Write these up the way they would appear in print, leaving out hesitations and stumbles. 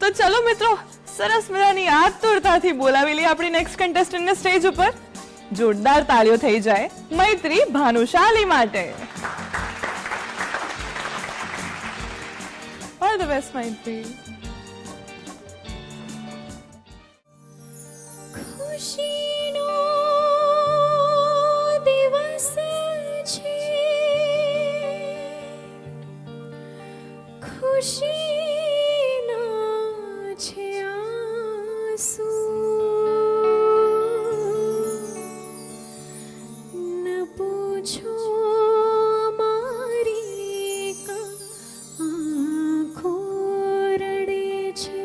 તો ચલો મિત્રો, સરસ મજાની આતુરતાથી બોલાવી લઈએ આપણી નેક્સ્ટ કન્ટેસ્ટન્ટને સ્ટેજ ઉપર. જોરદાર તાળીઓ થઈ જાય મૈત્રી ભાનુશાલી માટે. ઓલ ધ બેસ્ટ મૈત્રી. ખુશીનો દિવસ છે, ખુશીના છે આંસુ, ન પૂછો મારી આંખો રડે છે.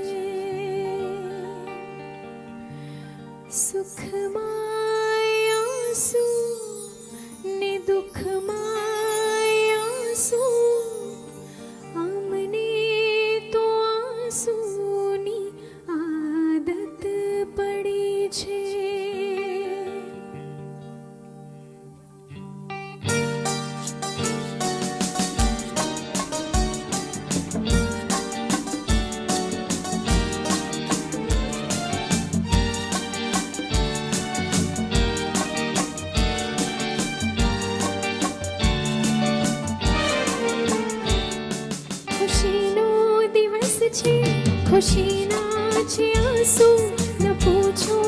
સુખમાં આંસુ ને દુઃખમાં આંસુ, અમને તો આંસુની આદત પડી છે. ખુશીનો દિવસ છે, ખુશીના છે આંસુ, ન પૂછો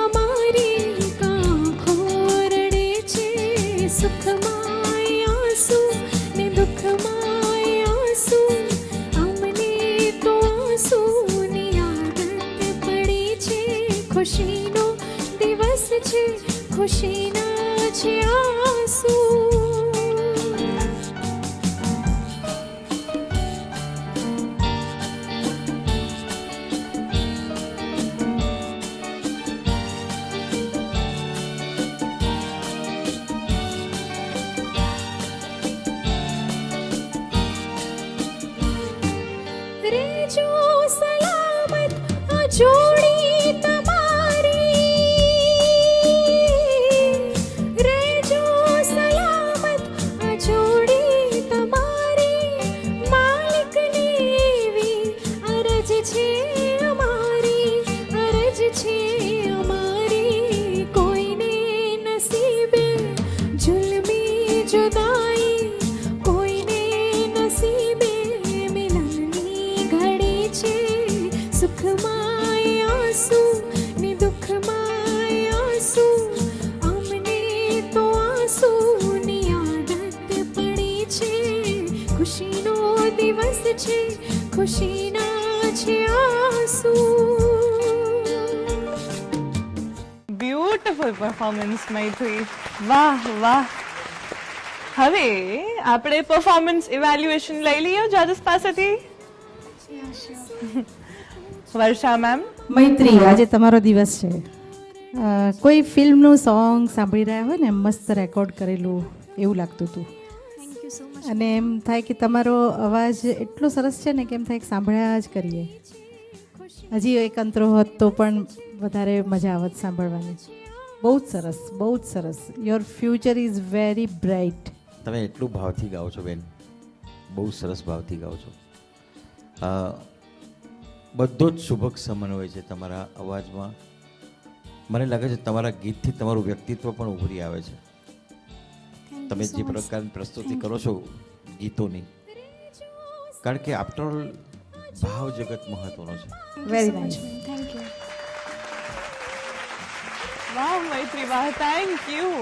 અમારી આંખો રડે છે. સુખમાં આંસુ ને દુઃખમાં આંસુ, અમને તો આંસુની આદત પડી છે. ખુશીનો દિવસ છે, ખુશીના છે આંસુ. રેજો સલામત આ જોડી તમારી, રેજો સલામત આ જોડી તમારી, માલિકને એવી અરજ છે અમારી, અરજ છે અમારી. કોઈને નસીબે જુલ્મી જુદાઈ, કોઈને નસીબે સુખમાં આંસુ ને દુઃખમાં આંસુ, અમને તો આંસુની આદત પડી છે. ખુશીનો દિવસ છે, ખુશીના છે આંસુ. બ્યુટીફુલ પરફોર્મન્સ મૈત્રી, વાહ વાહ. હવે આપણે પરફોર્મન્સ ઇવેલ્યુએશન લઈ લઈએ જજીસ પાસેથી. વર્ષા મેમ. મૈત્રી, આજે તમારો દિવસ છે. કોઈ ફિલ્મનું સોંગ સાંભળી રહ્યા હોય ને, મસ્ત રેકોર્ડ કરેલું એવું લાગતું હતું. Thank you so much. અને એમ થાય કે તમારો અવાજ એટલો સરસ છે ને કે એમ થાય કે સાંભળ્યા જ કરીએ. હજી એક અંતરો હોત તો પણ વધારે મજા આવત સાંભળવાની. બહુ જ સરસ, બહુ જ સરસ. Your future is very bright. તમે એટલું ભાવથી ગાઓ છો બેન, બહુ સરસ ભાવથી ગાઓ છો. બધો જ શુભક સમન્વય છે તમારા અવાજમાં. મને લાગે છે તમારા ગીતથી તમારું વ્યક્તિત્વ પણ ઉભરી આવે છે. તમે જે પ્રકારની પ્રસ્તુતિ કરો છો ગીતોની, કારણ કે આફ્ટર ઓલ ભાવ જગત મહત્વનો છે. Very nice. Thank you. વાહ મૈત્રી વાહ, થેન્ક યુ.